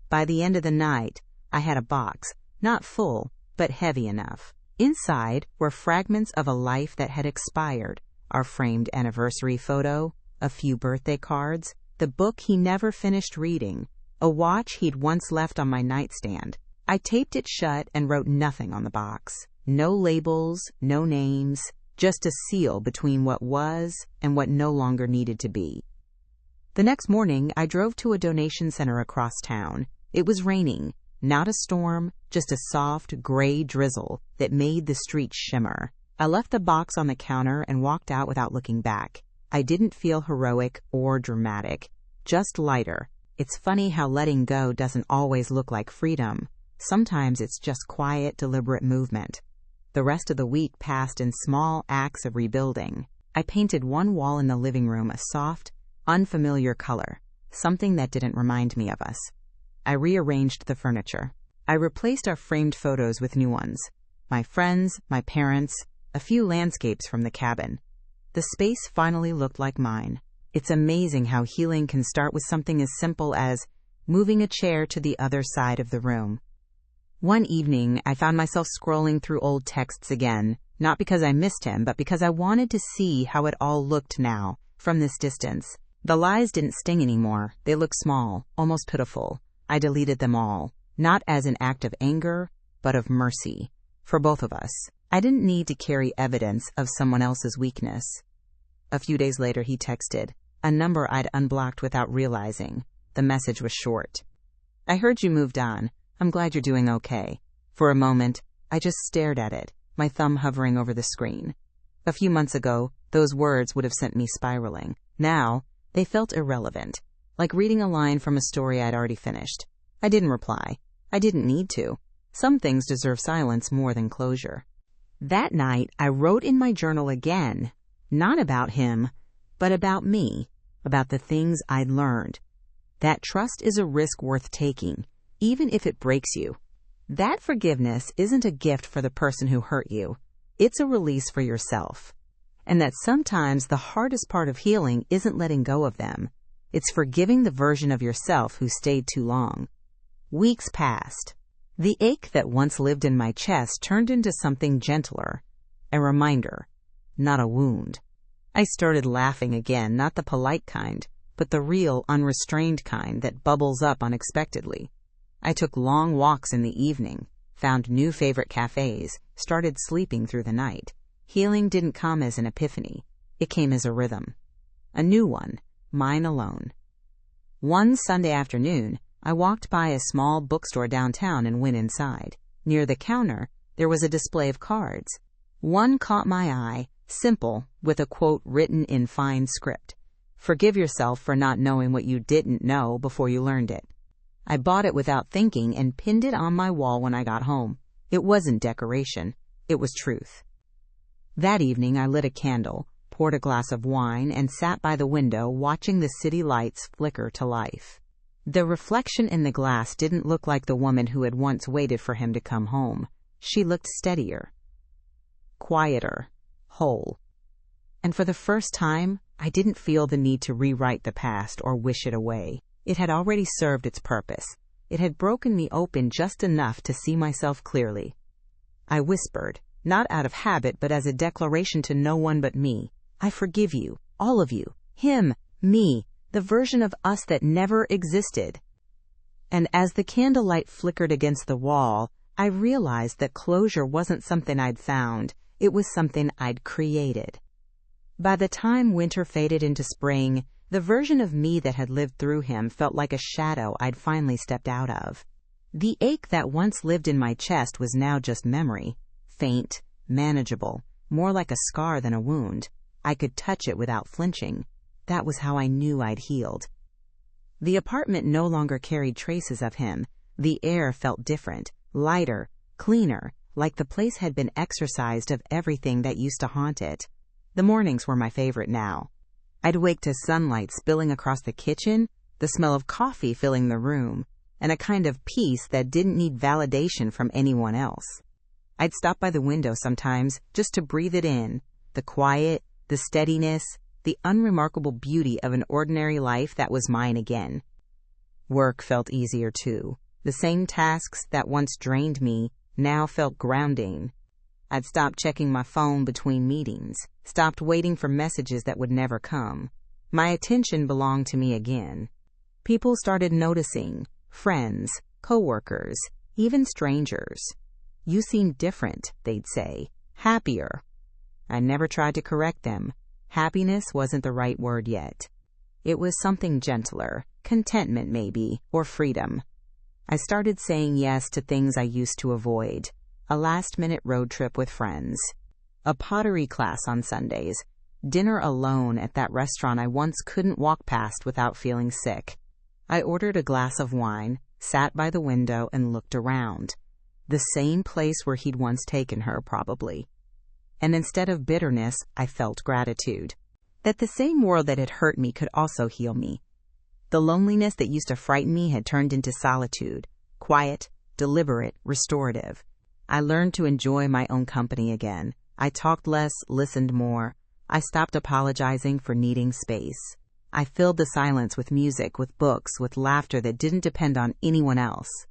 By the end of the night, I had a box, not full, but heavy enough. Inside were fragments of a life that had expired, our framed anniversary photo, a few birthday cards, the book he never finished reading, a watch he'd once left on my nightstand. I taped it shut and wrote nothing on the box. No labels, no names, just a seal between what was and what no longer needed to be. The next morning, I drove to a donation center across town. It was raining, not a storm, just a soft, gray drizzle that made the streets shimmer. I left the box on the counter and walked out without looking back. I didn't feel heroic or dramatic, just lighter. It's funny how letting go doesn't always look like freedom. Sometimes it's just quiet, deliberate movement. The rest of the week passed in small acts of rebuilding. I painted one wall in the living room a soft, unfamiliar color, something that didn't remind me of us. I rearranged the furniture. I replaced our framed photos with new ones. My friends, my parents, a few landscapes from the cabin. The space finally looked like mine. It's amazing how healing can start with something as simple as moving a chair to the other side of the room. One evening, I found myself scrolling through old texts again, not because I missed him, but because I wanted to see how it all looked now, from this distance. The lies didn't sting anymore. They looked small, almost pitiful. I deleted them all, not as an act of anger, but of mercy. For both of us. I didn't need to carry evidence of someone else's weakness. A few days later, he texted, a number I'd unblocked without realizing. The message was short. "I heard you moved on. I'm glad you're doing okay." For a moment, I just stared at it, my thumb hovering over the screen. A few months ago, those words would have sent me spiraling. Now, they felt irrelevant, like reading a line from a story I'd already finished. I didn't reply. I didn't need to. Some things deserve silence more than closure. That night, I wrote in my journal again, not about him, but about me, about the things I'd learned. That trust is a risk worth taking, even if it breaks you. That forgiveness isn't a gift for the person who hurt you. It's a release for yourself. And that sometimes the hardest part of healing isn't letting go of them. It's forgiving the version of yourself who stayed too long. Weeks passed. The ache that once lived in my chest turned into something gentler, a reminder, not a wound. I started laughing again, not the polite kind, but the real, unrestrained kind that bubbles up unexpectedly. I took long walks in the evening, found new favorite cafes, started sleeping through the night. Healing didn't come as an epiphany. It came as a rhythm. A new one, mine alone. One Sunday afternoon, I walked by a small bookstore downtown and went inside. Near the counter, there was a display of cards. One caught my eye, simple, with a quote written in fine script. "Forgive yourself for not knowing what you didn't know before you learned it." I bought it without thinking and pinned it on my wall when I got home. It wasn't decoration. It was truth. That evening I lit a candle, poured a glass of wine, and sat by the window watching the city lights flicker to life. The reflection in the glass didn't look like the woman who had once waited for him to come home. She looked steadier, quieter, whole. And for the first time, I didn't feel the need to rewrite the past or wish it away. It had already served its purpose. It had broken me open just enough to see myself clearly. I whispered, not out of habit but as a declaration to no one but me. "I forgive you, all of you, him, me, the version of us that never existed." And as the candlelight flickered against the wall, I realized that closure wasn't something I'd found. It was something I'd created. By the time winter faded into spring, the version of me that had lived through him felt like a shadow I'd finally stepped out of. The ache that once lived in my chest was now just memory, faint, manageable, more like a scar than a wound. I could touch it without flinching. That was how I knew I'd healed. The apartment no longer carried traces of him. The air felt different, lighter, cleaner, like the place had been exorcised of everything that used to haunt it. The mornings were my favorite now. I'd wake to sunlight spilling across the kitchen, the smell of coffee filling the room, and a kind of peace that didn't need validation from anyone else. I'd stop by the window sometimes just to breathe it in, the quiet, the steadiness, the unremarkable beauty of an ordinary life that was mine again. Work felt easier too. The same tasks that once drained me now felt grounding. I'd stopped checking my phone between meetings, stopped waiting for messages that would never come. My attention belonged to me again. People started noticing, friends, coworkers, even strangers. "You seem different," they'd say, "happier." I never tried to correct them. Happiness wasn't the right word yet. It was something gentler, contentment maybe, or freedom. I started saying yes to things I used to avoid. A last-minute road trip with friends, a pottery class on Sundays, dinner alone at that restaurant I once couldn't walk past without feeling sick. I ordered a glass of wine, sat by the window, and looked around. The same place where he'd once taken her, probably. And instead of bitterness, I felt gratitude. That the same world that had hurt me could also heal me. The loneliness that used to frighten me had turned into solitude, quiet, deliberate, restorative. I learned to enjoy my own company again. I talked less, listened more. I stopped apologizing for needing space. I filled the silence with music, with books, with laughter that didn't depend on anyone else.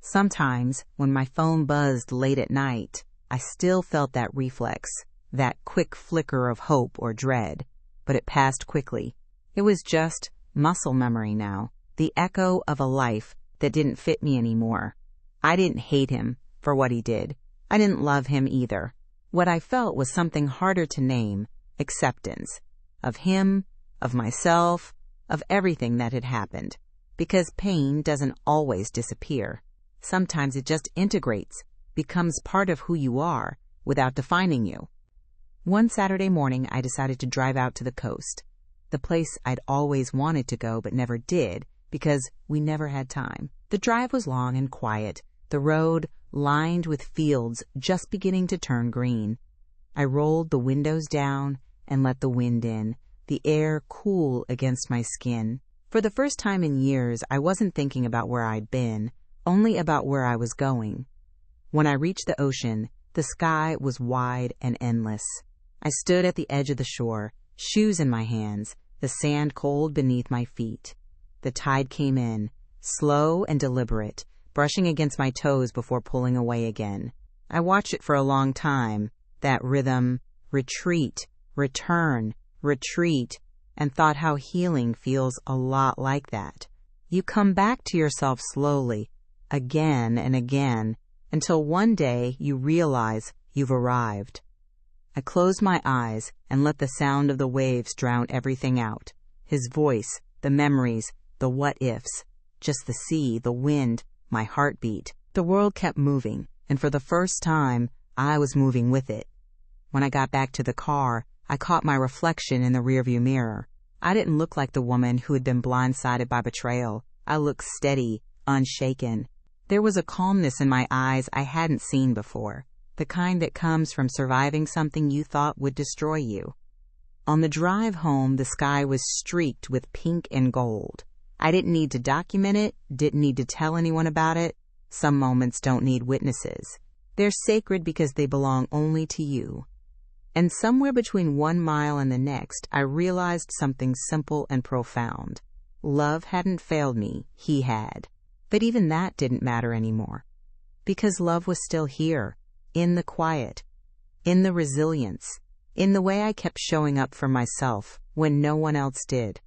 Sometimes, when my phone buzzed late at night, I still felt that reflex, that quick flicker of hope or dread, but it passed quickly. It was just muscle memory now, the echo of a life that didn't fit me anymore. I didn't hate him for what he did. I didn't love him either. What I felt was something harder to name, acceptance. Of him, of myself, of everything that had happened. Because pain doesn't always disappear. Sometimes it just integrates, becomes part of who you are, without defining you. One Saturday morning, I decided to drive out to the coast. The place I'd always wanted to go but never did, because we never had time. The drive was long and quiet, the road lined with fields just beginning to turn green. I rolled the windows down and let the wind in, the air cool against my skin. For the first time in years, I wasn't thinking about where I'd been, only about where I was going. When I reached the ocean, the sky was wide and endless. I stood at the edge of the shore, shoes in my hands, the sand cold beneath my feet. The tide came in, slow and deliberate, brushing against my toes before pulling away again. I watched it for a long time, that rhythm, retreat, return, retreat, and thought how healing feels a lot like that. You come back to yourself slowly, again and again, until one day you realize you've arrived. I closed my eyes and let the sound of the waves drown everything out. His voice, the memories, the what-ifs, just the sea, the wind, my heartbeat. The world kept moving, and for the first time, I was moving with it. When I got back to the car, I caught my reflection in the rearview mirror. I didn't look like the woman who had been blindsided by betrayal. I looked steady, unshaken. There was a calmness in my eyes I hadn't seen before, the kind that comes from surviving something you thought would destroy you. On the drive home, the sky was streaked with pink and gold. I didn't need to document it, didn't need to tell anyone about it. Some moments don't need witnesses. They're sacred because they belong only to you. And somewhere between 1 mile and the next, I realized something simple and profound. Love hadn't failed me, he had. But even that didn't matter anymore. Because love was still here, in the quiet, in the resilience, in the way I kept showing up for myself when no one else did.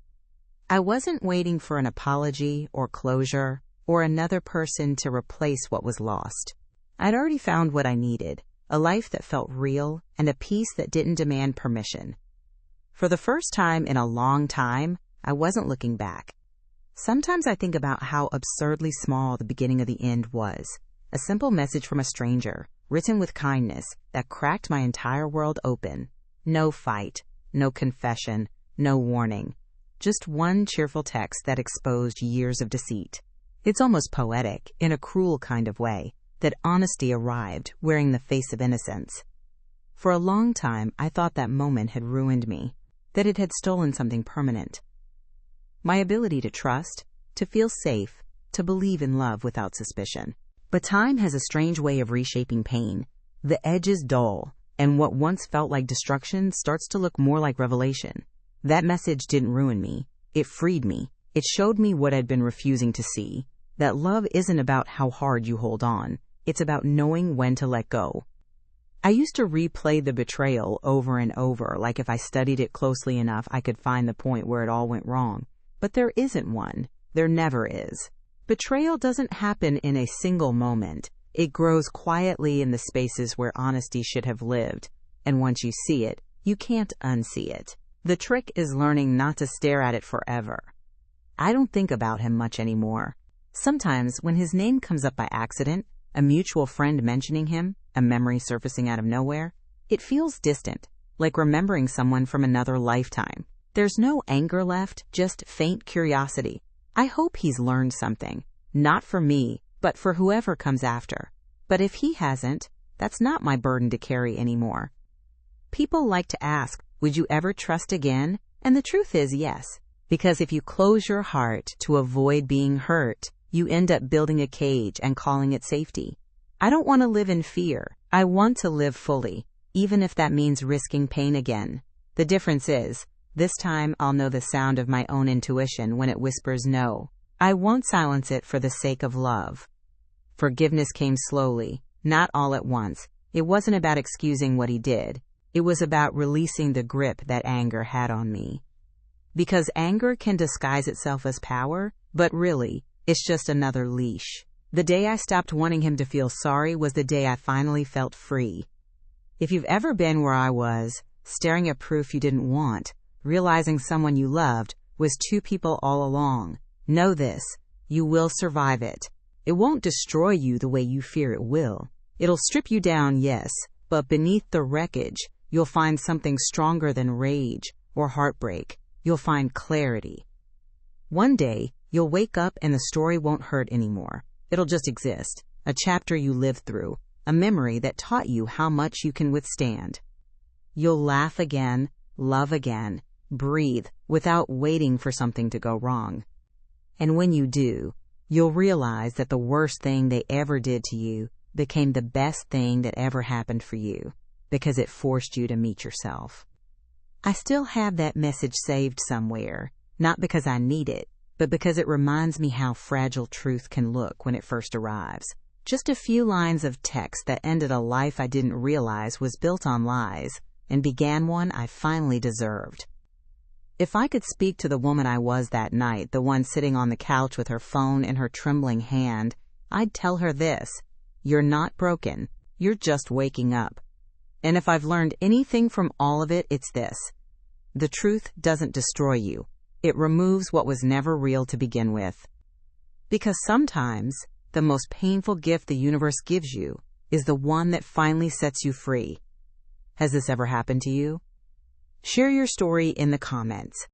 I wasn't waiting for an apology or closure or another person to replace what was lost. I'd already found what I needed, a life that felt real and a peace that didn't demand permission. For the first time in a long time, I wasn't looking back. Sometimes I think about how absurdly small the beginning of the end was. A simple message from a stranger, written with kindness, that cracked my entire world open. No fight, no confession, no warning. Just one cheerful text that exposed years of deceit. It's almost poetic, in a cruel kind of way, that honesty arrived wearing the face of innocence. For a long time, I thought that moment had ruined me, that it had stolen something permanent. My ability to trust, to feel safe, to believe in love without suspicion. But time has a strange way of reshaping pain. The edges dull, and what once felt like destruction starts to look more like revelation. That message didn't ruin me. It freed me. It showed me what I'd been refusing to see, that love isn't about how hard you hold on. It's about knowing when to let go. I used to replay the betrayal over and over, like if I studied it closely enough, I could find the point where it all went wrong. But there isn't one. There never is. Betrayal doesn't happen in a single moment. It grows quietly in the spaces where honesty should have lived. And once you see it, you can't unsee it. The trick is learning not to stare at it forever. I don't think about him much anymore. Sometimes, when his name comes up by accident, a mutual friend mentioning him, a memory surfacing out of nowhere, it feels distant, like remembering someone from another lifetime. There's no anger left, just faint curiosity. I hope he's learned something, not for me, but for whoever comes after. But if he hasn't, that's not my burden to carry anymore. People like to ask, would you ever trust again? And the truth is yes, because if you close your heart to avoid being hurt, you end up building a cage and calling it safety. I don't want to live in fear. I want to live fully, even if that means risking pain again. The difference is, this time I'll know the sound of my own intuition when it whispers no. I won't silence it for the sake of love. Forgiveness came slowly, not all at once. It wasn't about excusing what he did. It was about releasing the grip that anger had on me. Because anger can disguise itself as power, but really, it's just another leash. The day I stopped wanting him to feel sorry was the day I finally felt free. If you've ever been where I was, staring at proof you didn't want, realizing someone you loved was two people all along, know this, you will survive it. It won't destroy you the way you fear it will. It'll strip you down, yes, but beneath the wreckage, you'll find something stronger than rage or heartbreak. You'll find clarity. One day, you'll wake up and the story won't hurt anymore. It'll just exist, a chapter you lived through, a memory that taught you how much you can withstand. You'll laugh again, love again, breathe without waiting for something to go wrong. And when you do, you'll realize that the worst thing they ever did to you became the best thing that ever happened for you, because it forced you to meet yourself. I still have that message saved somewhere, not because I need it, but because it reminds me how fragile truth can look when it first arrives. Just a few lines of text that ended a life I didn't realize was built on lies and began one I finally deserved. If I could speak to the woman I was that night, the one sitting on the couch with her phone in her trembling hand, I'd tell her this: you're not broken, you're just waking up. And if I've learned anything from all of it, it's this: the truth doesn't destroy you. It removes what was never real to begin with. Because sometimes, the most painful gift the universe gives you is the one that finally sets you free. Has this ever happened to you? Share your story in the comments.